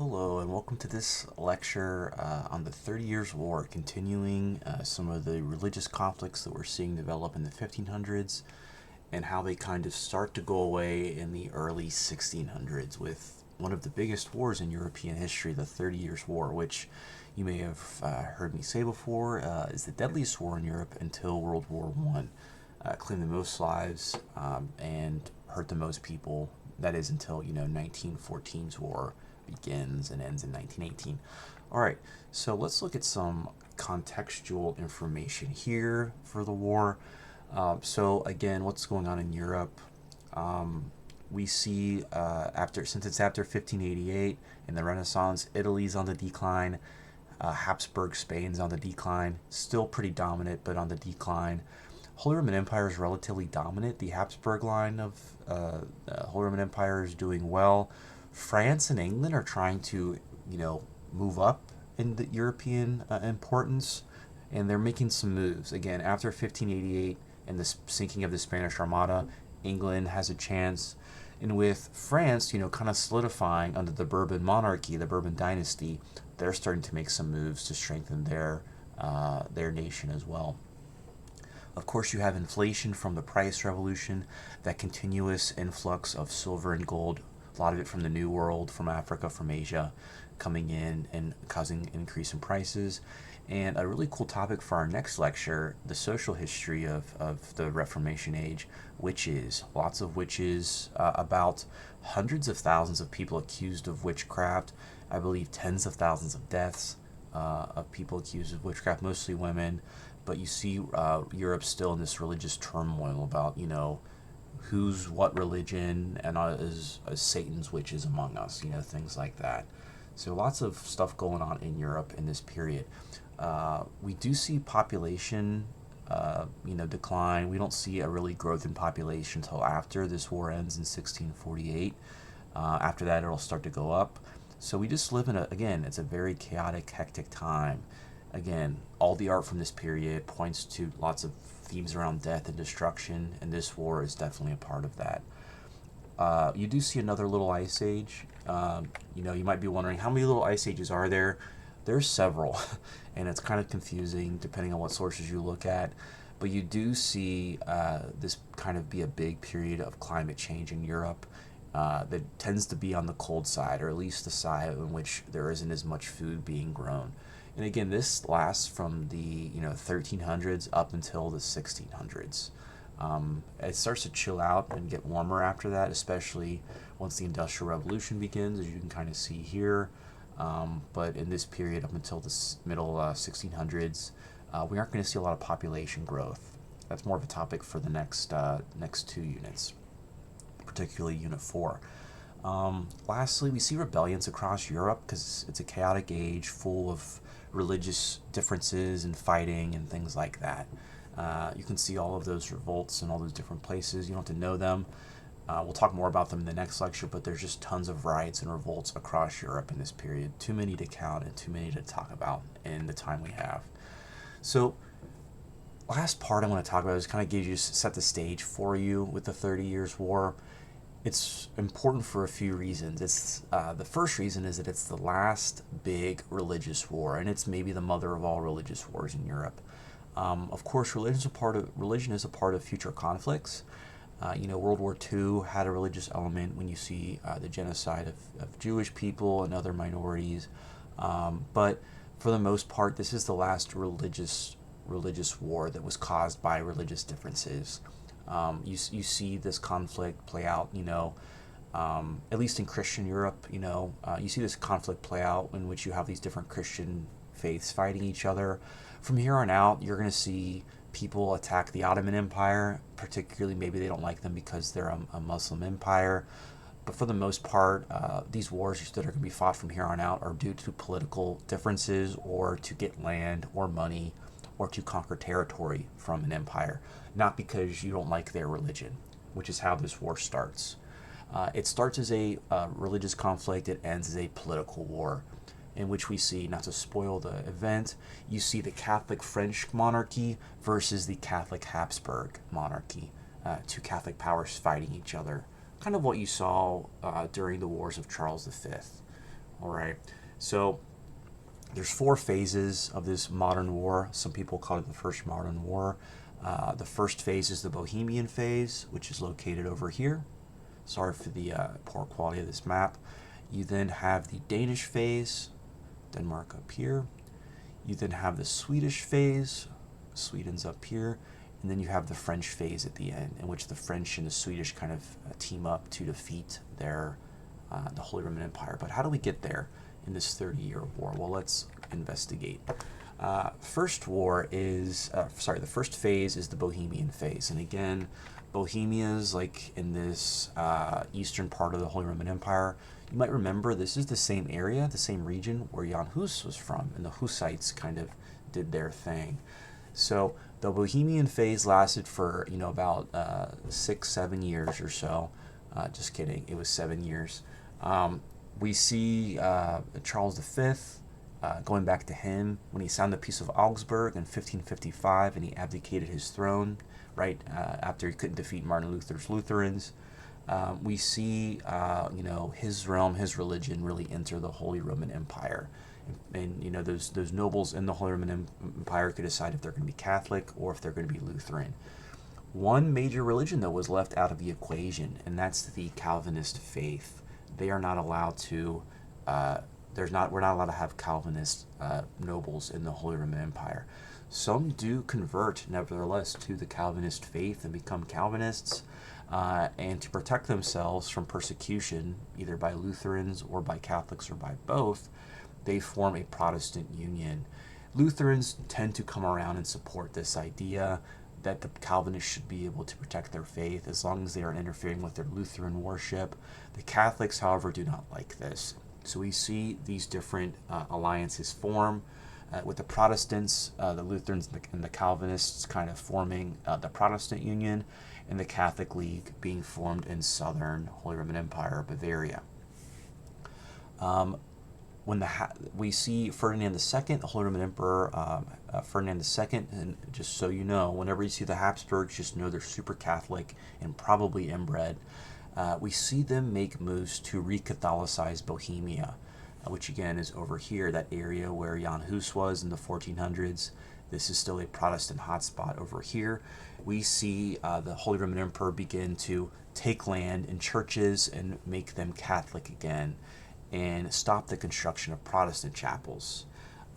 Hello, and welcome to this lecture on the 30 Years' War, continuing some of the religious conflicts that we're seeing develop in the 1500s and how they kind of start to go away in the early 1600s with one of the biggest wars in European history, the 30 Years' War, which you may have heard me say before is the deadliest war in Europe until World War One. Claimed the most lives and hurt the most people. That is until 1914's war begins and ends in 1918. All right, so let's look at some contextual information here for the war. So again, what's going on in Europe? We see since it's after 1588 in the Renaissance, Italy's on the decline. Habsburg Spain's on the decline, still pretty dominant, but on the decline. Holy Roman Empire is relatively dominant. The Habsburg line of Holy Roman Empire is doing well. France and England are trying to, move up in the European importance, and they're making some moves. Again, after 1588 and the sinking of the Spanish Armada, England has a chance. And with France, kind of solidifying under the Bourbon monarchy, the Bourbon dynasty, they're starting to make some moves to strengthen their nation as well. Of course, you have inflation from the price revolution, that continuous influx of silver and gold, a lot of it from the New World, from Africa, from Asia, coming in and causing an increase in prices. And a really cool topic for our next lecture, the social history of the Reformation age, witches. Lots of witches, about hundreds of thousands of people accused of witchcraft. I believe tens of thousands of deaths of people accused of witchcraft, mostly women. But you see Europe still in this religious turmoil about, who's what religion and is Satan's witches among us, things like that. So lots of stuff going on in Europe in this period. We do see population, decline. We don't see a really growth in population until after this war ends in 1648. After that, it'll start to go up. So we just live in it's a very chaotic, hectic time. Again, all the art from this period points to lots of themes around death and destruction, and this war is definitely a part of that. You do see another little ice age. You might be wondering, how many little ice ages are there? There's several, and it's kind of confusing depending on what sources you look at. But you do see this kind of be a big period of climate change in Europe that tends to be on the cold side, or at least the side in which there isn't as much food being grown. And again, this lasts from the 1300s up until the 1600s. It starts to chill out and get warmer after that, especially once the Industrial Revolution begins, as you can kind of see here. But in this period up until the middle 1600s, we aren't going to see a lot of population growth. That's more of a topic for the next two units, particularly Unit 4. Lastly, we see rebellions across Europe because it's a chaotic age full of religious differences and fighting and things like that. You can see all of those revolts in all those different places. You don't have to know them. We'll talk more about them in the next lecture, but there's just tons of riots and revolts across Europe in this period. Too many to count and too many to talk about in the time we have. So, last part I want to talk about is kind of give you set the stage for you with the 30 Years' War. It's important for a few reasons. It's the first reason is that it's the last big religious war, and it's maybe the mother of all religious wars in Europe. Of course, religion is a part of future conflicts. World War II had a religious element when you see the genocide of Jewish people and other minorities. But for the most part, this is the last religious war that was caused by religious differences. You see this conflict play out, at least in Christian Europe, you see this conflict play out in which you have these different Christian faiths fighting each other. From here on out, you're going to see people attack the Ottoman Empire, particularly maybe they don't like them because they're a Muslim empire. But for the most part, these wars that are going to be fought from here on out are due to political differences or to get land or money or to conquer territory from an empire, not because you don't like their religion, which is how this war starts. It starts as a religious conflict, it ends as a political war, in which we see, not to spoil the event, you see the Catholic French monarchy versus the Catholic Habsburg monarchy, two Catholic powers fighting each other. Kind of what you saw during the wars of Charles V, All right. So there's four phases of this modern war. Some people call it the First Modern War. The first phase is the Bohemian phase, which is located over here. Sorry for the poor quality of this map. You then have the Danish phase, Denmark up here. You then have the Swedish phase, Sweden's up here. And then you have the French phase at the end, in which the French and the Swedish kind of team up to defeat the Holy Roman Empire. But how do we get there in this 30-year war? Well, let's investigate. The first phase is the Bohemian phase. And again, Bohemia is like in this eastern part of the Holy Roman Empire. You might remember this is the same area, the same region where Jan Hus was from, and the Hussites kind of did their thing. So the Bohemian phase lasted for about 6-7 years or so. Just kidding, it was 7 years. We see Charles V, going back to him, when he signed the Peace of Augsburg in 1555 and he abdicated his throne, right, after he couldn't defeat Martin Luther's Lutherans. We see, his realm, his religion really enter the Holy Roman Empire. And those nobles in the Holy Roman Empire could decide if they're going to be Catholic or if they're going to be Lutheran. One major religion, though, was left out of the equation, and that's the Calvinist faith. They are not allowed to. We're not allowed to have Calvinist nobles in the Holy Roman Empire. Some do convert, nevertheless, to the Calvinist faith and become Calvinists, and to protect themselves from persecution, either by Lutherans or by Catholics or by both, they form a Protestant union. Lutherans tend to come around and support this idea that the Calvinists should be able to protect their faith as long as they aren't interfering with their Lutheran worship. The Catholics, however, do not like this. So we see these different alliances form, with the Protestants, the Lutherans, and the Calvinists kind of forming the Protestant Union, and the Catholic League being formed in southern Holy Roman Empire, Bavaria. We see Ferdinand II, the Holy Roman Emperor, Ferdinand II, and just so you know, whenever you see the Habsburgs, just know they're super Catholic and probably inbred. We see them make moves to re-Catholicize Bohemia, which again is over here, that area where Jan Hus was in the 1400s. This is still a Protestant hotspot over here. We see the Holy Roman Emperor begin to take land and churches and make them Catholic again, and stop the construction of Protestant chapels.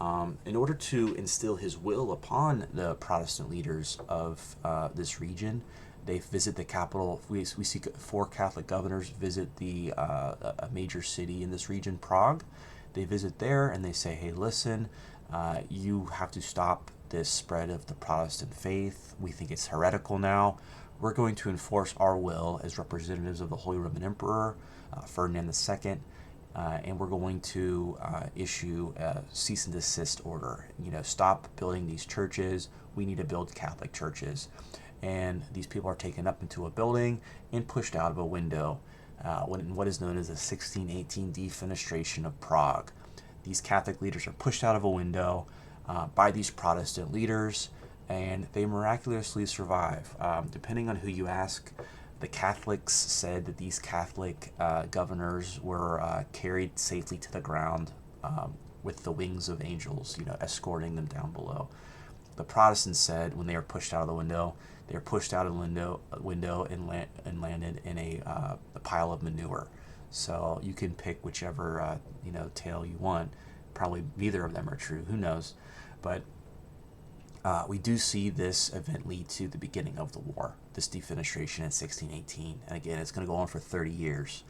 In order to instill his will upon the Protestant leaders of this region, they visit the capital. We see 4 Catholic governors visit a major city in this region, Prague. They visit there and they say, hey, listen, you have to stop this spread of the Protestant faith. We think it's heretical now. We're going to enforce our will as representatives of the Holy Roman Emperor, Ferdinand II, and we're going to issue a cease and desist order. Stop building these churches. We need to build Catholic churches. And these people are taken up into a building and pushed out of a window, in what is known as the 1618 defenestration of Prague. These Catholic leaders are pushed out of a window by these Protestant leaders, and they miraculously survive. Depending on who you ask, the Catholics said that these Catholic governors were carried safely to the ground with the wings of angels, escorting them down below. The Protestants said when they were pushed out of the window, they were pushed out of the window and landed in a pile of manure. So you can pick whichever tale you want. Probably neither of them are true. Who knows? But we do see this event lead to the beginning of the war, this defenestration in 1618. And again, it's going to go on for 30 years.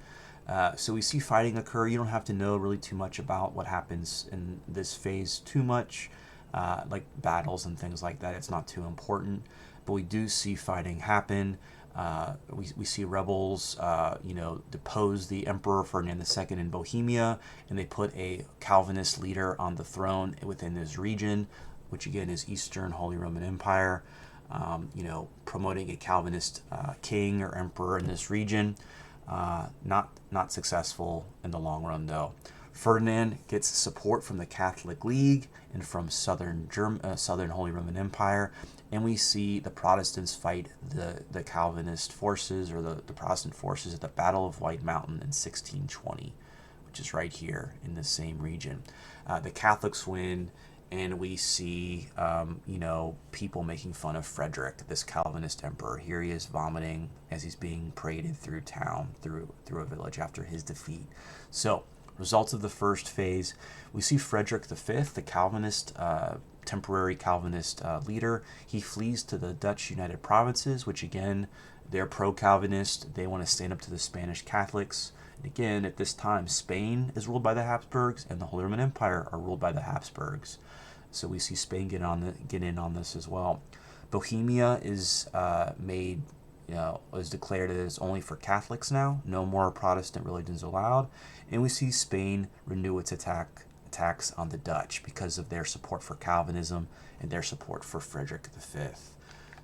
So we see fighting occur. You don't have to know really too much about what happens in this phase too much, like battles and things like that. It's not too important. But we do see fighting happen. We see rebels, depose the Emperor Ferdinand II in Bohemia, and they put a Calvinist leader on the throne within this region, which again is Eastern Holy Roman Empire, promoting a Calvinist king or emperor in this region. Not successful in the long run, though. Ferdinand gets support from the Catholic League and from Southern Holy Roman Empire, and we see the Protestants fight the Calvinist forces, or the Protestant forces, at the Battle of White Mountain in 1620, which is right here in the same region. The Catholics win, and we see, people making fun of Frederick, this Calvinist emperor. Here he is vomiting as he's being paraded through town, through a village after his defeat. So, results of the first phase, we see Frederick V, the Calvinist, temporary Calvinist leader. He flees to the Dutch United Provinces, which again, they're pro-Calvinist. They want to stand up to the Spanish Catholics. And again, at this time, Spain is ruled by the Habsburgs, and the Holy Roman Empire are ruled by the Habsburgs. So we see Spain get in on this as well. Bohemia is is declared as only for Catholics now. No more Protestant religions allowed. And we see Spain renew its attacks on the Dutch because of their support for Calvinism and their support for Frederick V.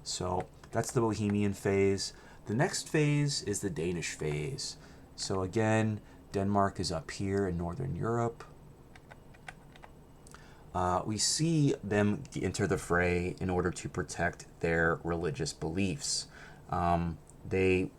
So that's the Bohemian phase. The next phase is the Danish phase. So again, Denmark is up here in Northern Europe. We see them enter the fray in order to protect their religious beliefs. They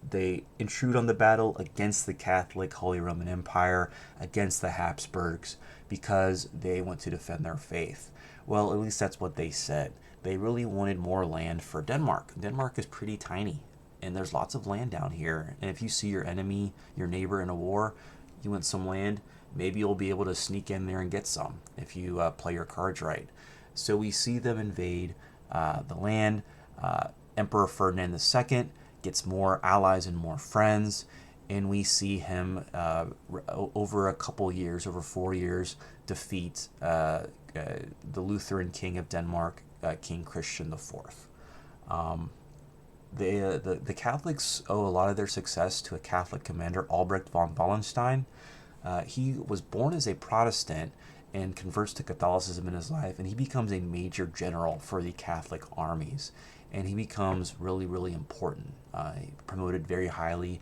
intrude on the battle against the Catholic Holy Roman Empire, against the Habsburgs, because they want to defend their faith. Well, at least that's what they said. They really wanted more land for Denmark. Denmark is pretty tiny, and there's lots of land down here. And if you see your enemy, your neighbor in a war, you want some land, maybe you'll be able to sneak in there and get some if you play your cards right. So we see them invade the land. Emperor Ferdinand II gets more allies and more friends, and we see him over a couple years, over 4 years, defeat the Lutheran king of Denmark, King Christian IV. The Catholics owe a lot of their success to a Catholic commander, Albrecht von Wallenstein. He was born as a Protestant and converts to Catholicism in his life, and he becomes a major general for the Catholic armies, and he becomes really, really important. Promoted very highly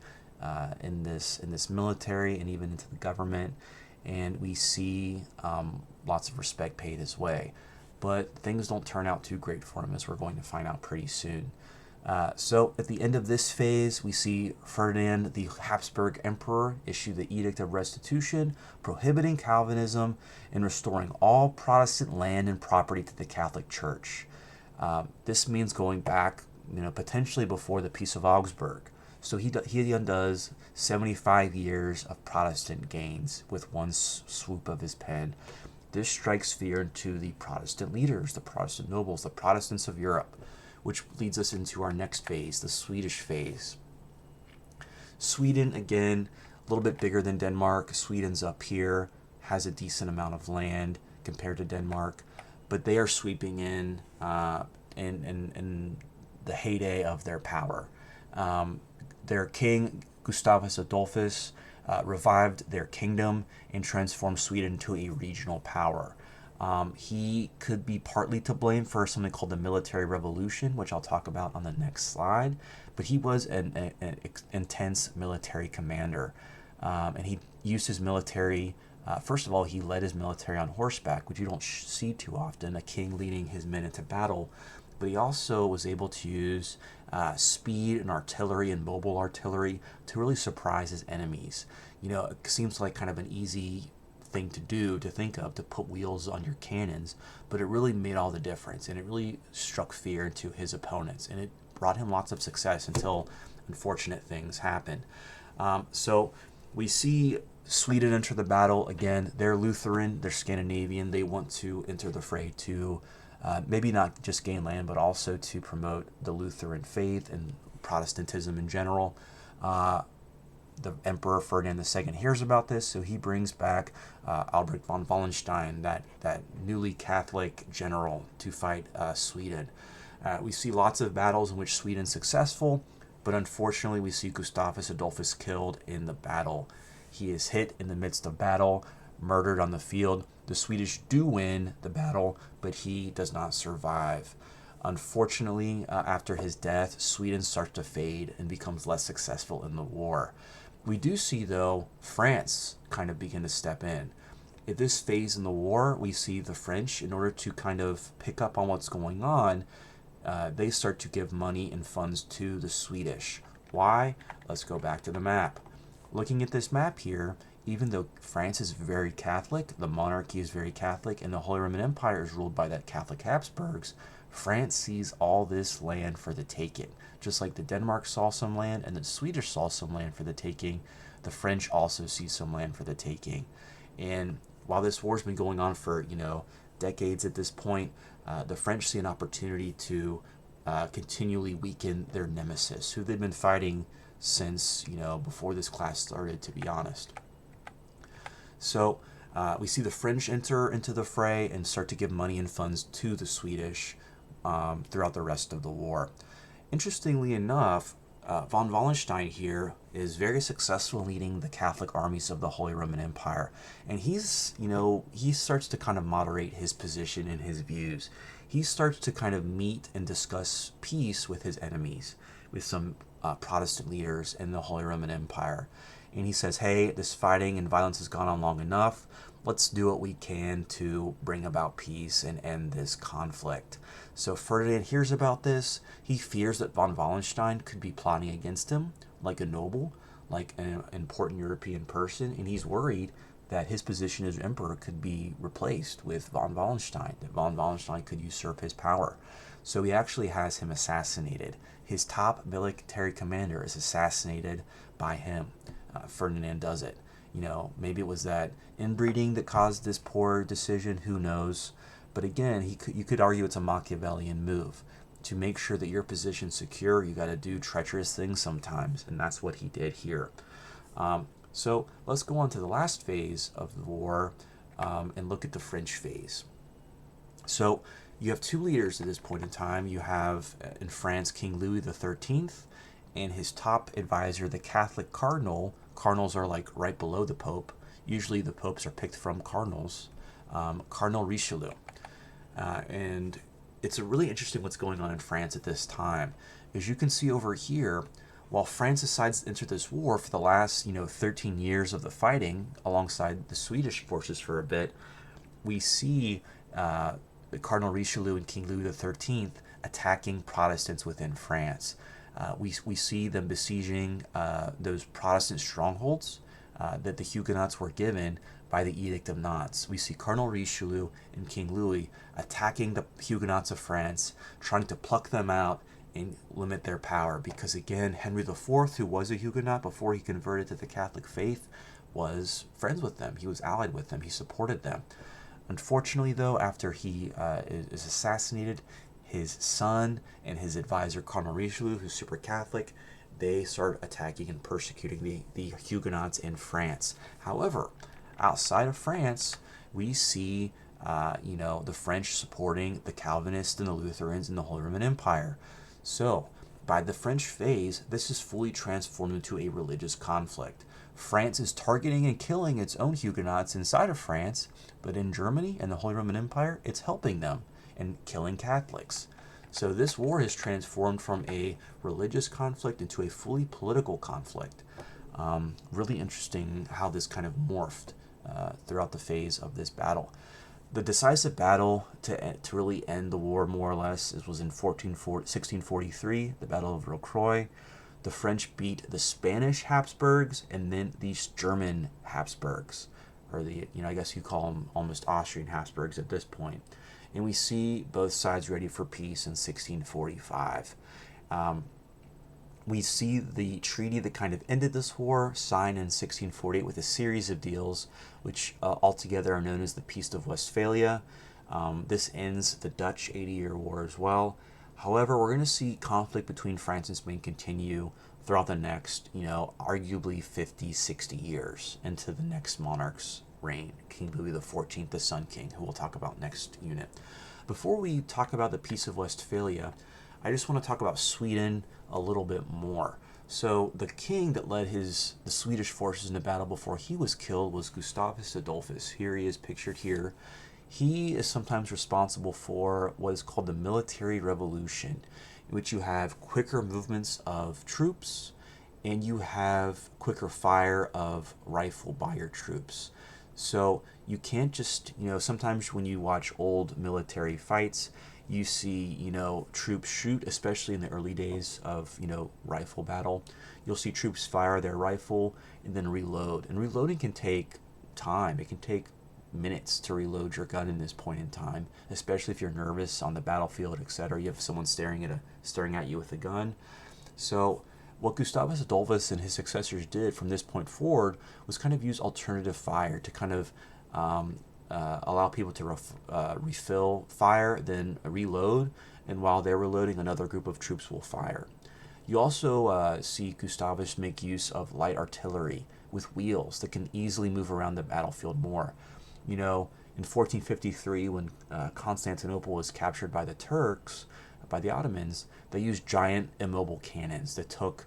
in this military and even into the government, and we see lots of respect paid his way. But things don't turn out too great for him, as we're going to find out pretty soon. So at the end of this phase, we see Ferdinand, the Habsburg emperor, issue the Edict of Restitution, prohibiting Calvinism and restoring all Protestant land and property to the Catholic Church. This means going back, potentially before the Peace of Augsburg. So he undoes 75 years of Protestant gains with one swoop of his pen. This strikes fear into the Protestant leaders, the Protestant nobles, the Protestants of Europe, which leads us into our next phase, the Swedish phase. Sweden, again, a little bit bigger than Denmark. Sweden's up here, has a decent amount of land compared to Denmark, but they are sweeping in the heyday of their power. Their king, Gustavus Adolphus, revived their kingdom and transformed Sweden into a regional power. He could be partly to blame for something called the military revolution, which I'll talk about on the next slide, but he was an intense military commander, and he used his military. First of all, he led his military on horseback, which you don't see too often, a king leading his men into battle. But he also was able to use speed and artillery and mobile artillery to really surprise his enemies. It seems like kind of an easy thing to do, to think of, to put wheels on your cannons, but it really made all the difference, and it really struck fear into his opponents, and it brought him lots of success until unfortunate things happened. So we see Sweden enter the battle. Again, they're Lutheran, they're Scandinavian, they want to enter the fray to maybe not just gain land, but also to promote the Lutheran faith and Protestantism in general. The Emperor Ferdinand II hears about this, so he brings back Albrecht von Wallenstein, that newly Catholic general, to fight Sweden. We see lots of battles in which Sweden's successful, but unfortunately we see Gustavus Adolphus killed in the battle. He is hit in the midst of battle, murdered on the field. The Swedish do win the battle, but he does not survive. Unfortunately, after his death, Sweden starts to fade and becomes less successful in the war. We do see, though, France kind of begin to step in. At this phase in the war, we see the French, in order to kind of pick up on what's going on, they start to give money and funds to the Swedish. Why? Let's go back to the map. Looking at this map here, even though France is very Catholic, the monarchy is very Catholic, and the Holy Roman Empire is ruled by that Catholic Habsburgs, France sees all this land for the taking. Just like the Denmark saw some land and the Swedish saw some land for the taking, the French also see some land for the taking. And while this war's been going on for, decades at this point, the French see an opportunity to continually weaken their nemesis, who they've been fighting since, before this class started, to be honest. So we see the French enter into the fray and start to give money and funds to the Swedish throughout the rest of the war. Interestingly enough, von Wallenstein here is very successful leading the Catholic armies of the Holy Roman Empire. And he starts to kind of moderate his position and his views. He starts to kind of meet and discuss peace with his enemies, with some Protestant leaders in the Holy Roman Empire. And he says, hey, this fighting and violence has gone on long enough. Let's do what we can to bring about peace and end this conflict. So Ferdinand hears about this. He fears that von Wallenstein could be plotting against him, like a noble, like an important European person, and he's worried that his position as emperor could be replaced with von Wallenstein, that von Wallenstein could usurp his power. So he actually has him assassinated. His top military commander is assassinated by him. Ferdinand does it. Maybe it was that inbreeding that caused this poor decision, who knows. But again, you could argue it's a Machiavellian move. To make sure that your position's secure, you got to do treacherous things sometimes, and that's what he did here. So let's go on to the last phase of the war and look at the French phase. So you have two leaders at this point in time. You have in France King Louis XIII and his top advisor, the Catholic cardinal. Cardinals are like right below the Pope. Usually the popes are picked from cardinals. Cardinal Richelieu. And it's really interesting what's going on in France at this time. As you can see over here, while France decides to enter this war for the last 13 years of the fighting alongside the Swedish forces for a bit, we see Cardinal Richelieu and King Louis XIII attacking Protestants within France. We see them besieging those Protestant strongholds that the Huguenots were given by the Edict of Nantes. We see Cardinal Richelieu and King Louis attacking the Huguenots of France, trying to pluck them out and limit their power, because again, Henry IV, who was a Huguenot before he converted to the Catholic faith, was friends with them. He was allied with them. He supported them. Unfortunately, though, after he is assassinated, his son and his advisor, Cardinal Richelieu, who's super Catholic, they start attacking and persecuting the Huguenots in France. However, outside of France, we see the French supporting the Calvinists and the Lutherans in the Holy Roman Empire. So, by the French phase, this is fully transformed into a religious conflict. France is targeting and killing its own Huguenots inside of France, but in Germany and the Holy Roman Empire, it's helping them and killing Catholics. So this war has transformed from a religious conflict into a fully political conflict. Really interesting how this kind of morphed throughout the phase of this battle. The decisive battle to really end the war, more or less, was in 1643, the Battle of Rocroi. The French beat the Spanish Habsburgs and then these German Habsburgs, or I guess you call them almost Austrian Habsburgs at this point. And we see both sides ready for peace in 1645. We see the treaty that kind of ended this war signed in 1648 with a series of deals, which altogether are known as the Peace of Westphalia. This ends the Dutch 80-year war as well. However, we're going to see conflict between France and Spain continue throughout the next, arguably 50, 60 years into the next monarch's reign, King Louis XIV, the Sun King, who we'll talk about next unit. Before we talk about the Peace of Westphalia, I just want to talk about Sweden a little bit more. So the king that led the Swedish forces into battle before he was killed was Gustavus Adolphus. Here he is pictured here. He is sometimes responsible for what is called the military revolution, in which you have quicker movements of troops and you have quicker fire of rifle by your troops. So you can't just, sometimes when you watch old military fights, You see, troops shoot, especially in the early days of, rifle battle. You'll see troops fire their rifle and then reload. And reloading can take time. It can take minutes to reload your gun in this point in time, especially if you're nervous on the battlefield, etc. You have someone staring at you with a gun. So what Gustavus Adolphus and his successors did from this point forward was kind of use alternative fire to kind of allow people to refill fire, then reload, and while they're reloading, another group of troops will fire. You also see Gustavus make use of light artillery with wheels that can easily move around the battlefield more. In 1453, when Constantinople was captured by the Turks, by the Ottomans, they used giant immobile cannons that took,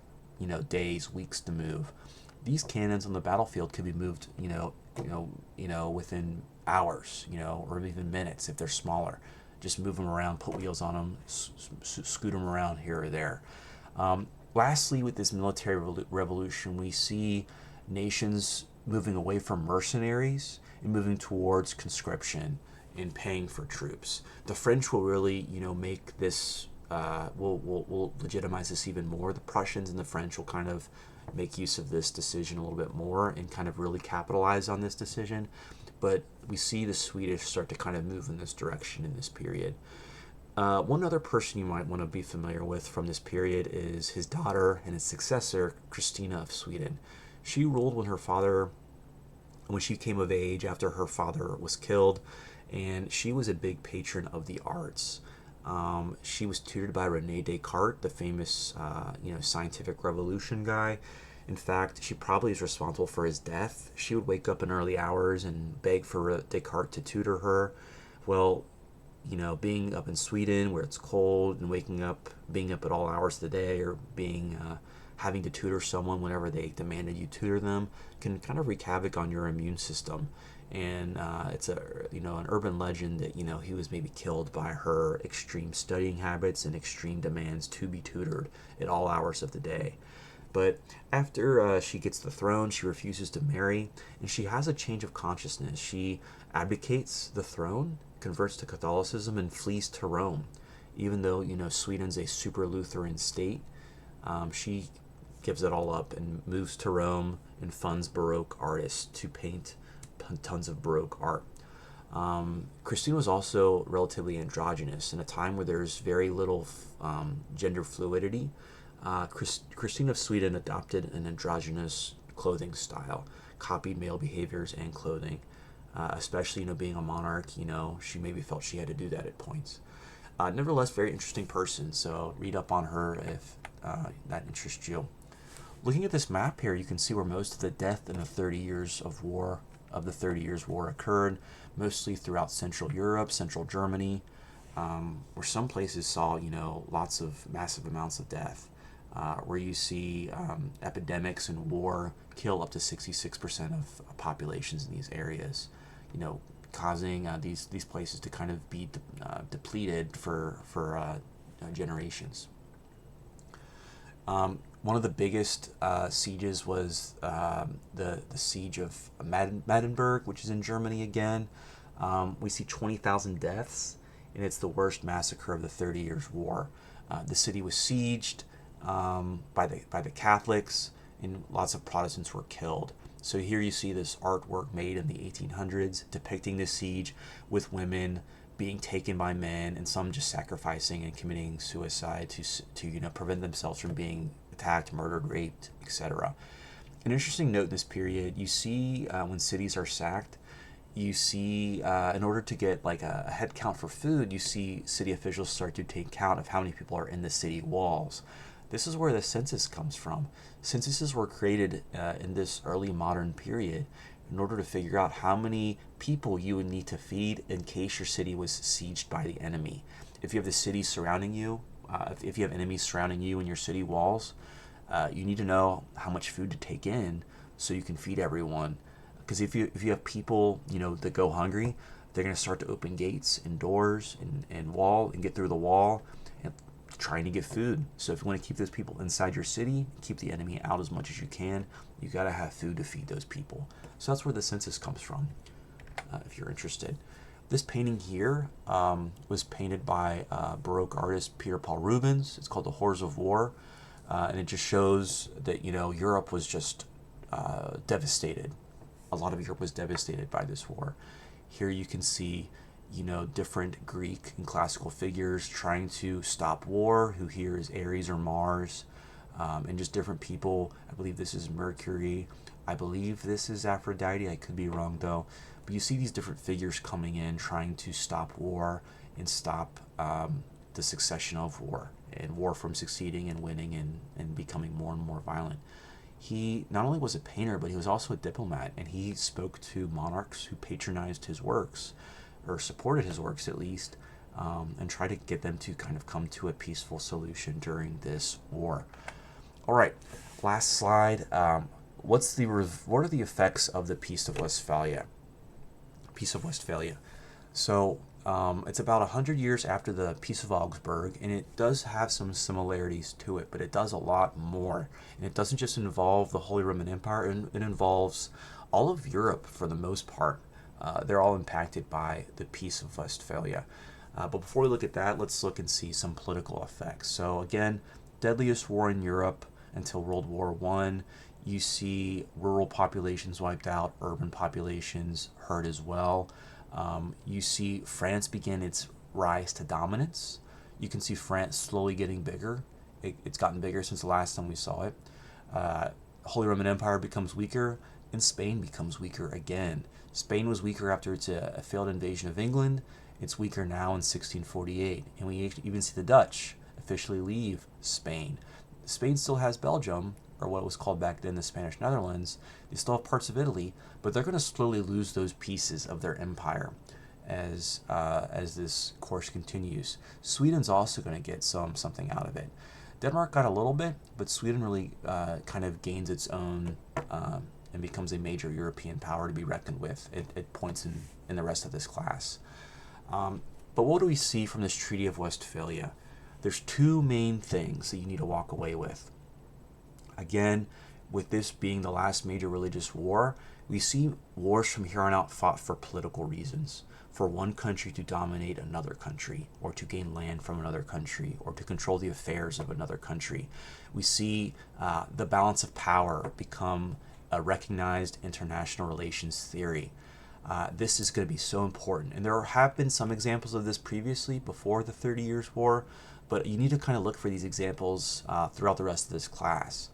days, weeks to move. These cannons on the battlefield could be moved, within hours, or even minutes if they're smaller. Just move them around, put wheels on them, scoot them around here or there. Lastly, with this military revolution, we see nations moving away from mercenaries and moving towards conscription and paying for troops. The French will really, make this, will legitimize this even more. The Prussians and the French will kind of make use of this decision a little bit more and kind of really capitalize on this decision. But we see the Swedish start to kind of move in this direction in this period. One other person you might want to be familiar with from this period is his daughter and his successor, Christina of Sweden. She ruled when she came of age after her father was killed, and she was a big patron of the arts. She was tutored by René Descartes, the famous, scientific revolution guy. In fact, she probably is responsible for his death. She would wake up in early hours and beg for Descartes to tutor her. Well, being up in Sweden where it's cold and being up at all hours of the day, or having to tutor someone whenever they demanded you tutor them, can kind of wreak havoc on your immune system. And it's an urban legend that he was maybe killed by her extreme studying habits and extreme demands to be tutored at all hours of the day. But after she gets the throne, she refuses to marry, and she has a change of consciousness. She abdicates the throne, converts to Catholicism, and flees to Rome. Even though Sweden's a super Lutheran state, she gives it all up and moves to Rome and funds Baroque artists to paint tons of Baroque art. Christine was also relatively androgynous in a time where there's very little gender fluidity. Christine of Sweden adopted an androgynous clothing style, copied male behaviors and clothing, especially being a monarch. She maybe felt she had to do that at points. Nevertheless, very interesting person. So read up on her if that interests you. Looking at this map here, you can see where most of the death in the 30 Years War occurred, mostly throughout Central Europe, Central Germany, where some places saw, lots of massive amounts of death, where you see epidemics and war kill up to 66% of populations in these areas, causing these places to kind of be depleted for generations. One of the biggest sieges was the siege of Maddenberg, which is in Germany again. We see 20,000 deaths, and it's the worst massacre of the 30 Years' War. The city was sieged by the Catholics, and lots of Protestants were killed. So here you see this artwork made in the 1800s depicting the siege, with women being taken by men and some just sacrificing and committing suicide to prevent themselves from being attacked, murdered, raped, etc. An interesting note in this period, you see when cities are sacked, you see in order to get like a head count for food, you see city officials start to take count of how many people are in the city walls. This is where the census comes from. Censuses were created in this early modern period in order to figure out how many people you would need to feed in case your city was sieged by the enemy. If you have the city surrounding you, if you have enemies surrounding you and your city walls, you need to know how much food to take in so you can feed everyone. Because if you have people that go hungry, they're going to start to open gates and doors and wall and get through the wall and trying to get food. So if you want to keep those people inside your city, keep the enemy out as much as you can, you got to have food to feed those people. So that's where the census comes from, if you're interested. This painting here was painted by Baroque artist Peter Paul Rubens. It's called The Horrors of War, and it just shows that Europe was just devastated. A lot of Europe was devastated by this war. Here you can see different Greek and classical figures trying to stop war, who here is Ares or Mars, and just different people. I believe this is Mercury. I believe this is Aphrodite. I could be wrong though. But you see these different figures coming in trying to stop war and stop the succession of war, and war from succeeding and winning and becoming more and more violent. He not only was a painter, but he was also a diplomat, and he spoke to monarchs who patronized his works, or supported his works at least, and tried to get them to kind of come to a peaceful solution during this war. All right, last slide. What are the effects of the Peace of Westphalia? Peace of Westphalia. So it's about 100 years after the Peace of Augsburg, and it does have some similarities to it, but it does a lot more. And it doesn't just involve the Holy Roman Empire, it involves all of Europe for the most part. They're all impacted by the Peace of Westphalia. But before we look at that, let's look and see some political effects. So again, deadliest war in Europe until World War I. You see rural populations wiped out, urban populations hurt as well. You see France begin its rise to dominance. You can see France slowly getting bigger. It's gotten bigger since the last time we saw it. Holy Roman Empire becomes weaker, and Spain becomes weaker again. Spain was weaker after its a failed invasion of England. It's weaker now in 1648. And we even see the Dutch officially leave Spain. Spain still has Belgium, or what was called back then the Spanish Netherlands. They still have parts of Italy, but they're going to slowly lose those pieces of their empire as this course continues. Sweden's also going to get something out of it. Denmark got a little bit, but Sweden really kind of gains its own and becomes a major European power to be reckoned with at points in the rest of this class. But what do we see from this Treaty of Westphalia? There's two main things that you need to walk away with. Again, with this being the last major religious war, we see wars from here on out fought for political reasons. For one country to dominate another country, or to gain land from another country, or to control the affairs of another country. We see the balance of power become a recognized international relations theory. This is going to be so important. And there have been some examples of this previously before the 30 Years' War, but you need to kind of look for these examples throughout the rest of this class.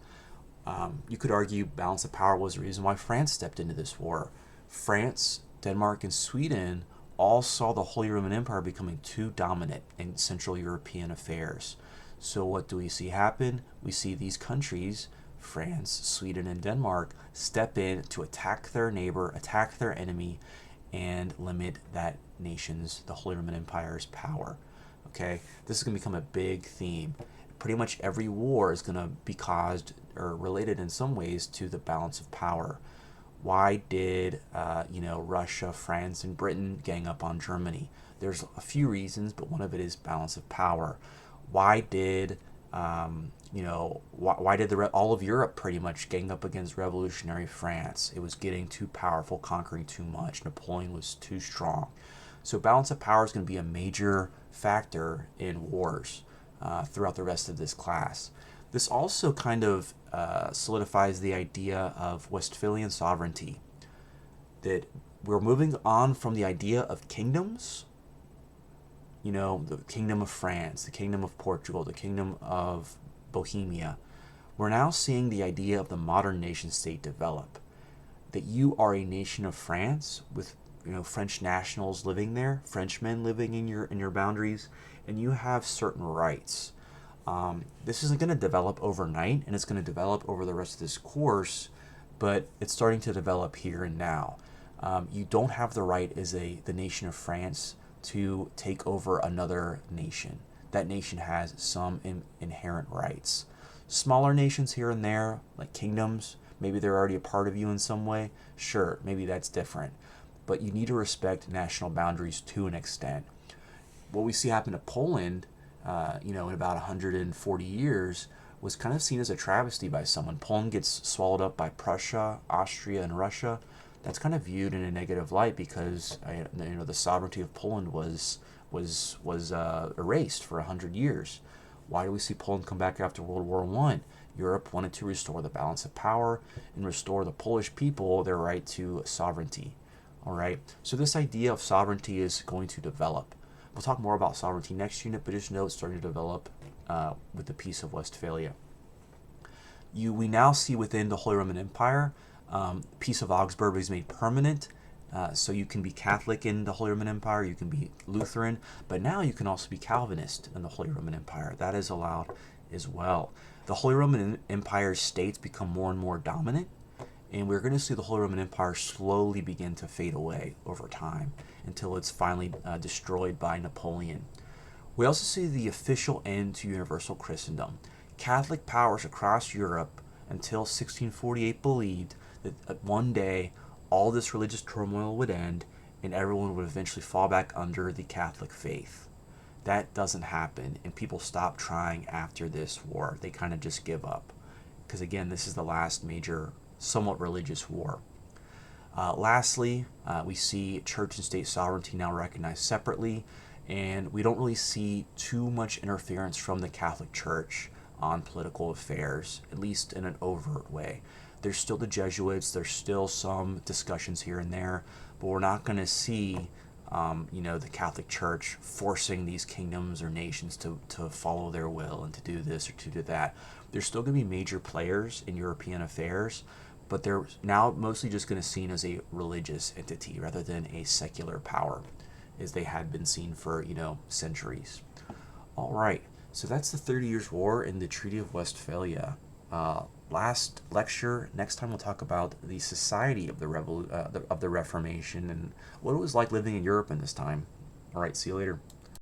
You could argue balance of power was the reason why France stepped into this war. France, Denmark, and Sweden all saw the Holy Roman Empire becoming too dominant in Central European affairs. So what do we see happen? We see these countries, France, Sweden, and Denmark, step in to attack their neighbor, attack their enemy, and limit that nation's, the Holy Roman Empire's power. Okay, this is going to become a big theme. Pretty much every war is going to be caused or related in some ways to the balance of power. Why did Russia, France, and Britain gang up on Germany? There's a few reasons, but one of it is balance of power. Why did why did all of Europe pretty much gang up against revolutionary France? It was getting too powerful, conquering too much. Napoleon was too strong. So balance of power is going to be a major factor in wars throughout the rest of this class. This also kind of solidifies the idea of Westphalian sovereignty, that we're moving on from the idea of kingdoms, the kingdom of France, the kingdom of Portugal, the kingdom of Bohemia. We're now seeing the idea of the modern nation state develop, that you are a nation of France with French nationals living there, Frenchmen living in your boundaries, and you have certain rights. This isn't going to develop overnight, and it's going to develop over the rest of this course, but it's starting to develop here and now. You don't have the right as the nation of France to take over another nation. That nation has some inherent rights. Smaller nations here and there, like kingdoms, maybe they're already a part of you in some way. Sure, maybe that's different. But you need to respect national boundaries to an extent. What we see happen to Poland, in about 140 years, was kind of seen as a travesty by someone. Poland gets swallowed up by Prussia, Austria, and Russia. that's kind of viewed in a negative light because the sovereignty of Poland was erased for 100 years. Why do we see Poland come back after World War One? Europe wanted to restore the balance of power and restore the Polish people their right to sovereignty. All right. So this idea of sovereignty is going to develop. We'll talk more about sovereignty next unit, but just know it's starting to develop with the Peace of Westphalia. We now see within the Holy Roman Empire, Peace of Augsburg is made permanent. So you can be Catholic in the Holy Roman Empire, you can be Lutheran, but now you can also be Calvinist in the Holy Roman Empire. That is allowed as well. The Holy Roman Empire states become more and more dominant, and we're going to see the Holy Roman Empire slowly begin to fade away over time until it's finally destroyed by Napoleon. We also see the official end to universal Christendom. Catholic powers across Europe until 1648 believed that one day all this religious turmoil would end and everyone would eventually fall back under the Catholic faith. That doesn't happen, and people stop trying after this war. They kind of just give up. Because again, this is the last major, somewhat religious war. Lastly, we see church and state sovereignty now recognized separately, and we don't really see too much interference from the Catholic Church on political affairs, at least in an overt way. There's still the Jesuits, there's still some discussions here and there, but we're not going to see the Catholic Church forcing these kingdoms or nations to follow their will and to do this or to do that. There's still going to be major players in European affairs, but they're now mostly just going to be seen as a religious entity rather than a secular power, as they had been seen for, centuries. All right, so that's the 30 Years' War and the Treaty of Westphalia. Last lecture, next time we'll talk about the society of the Reformation and what it was like living in Europe in this time. All right, see you later.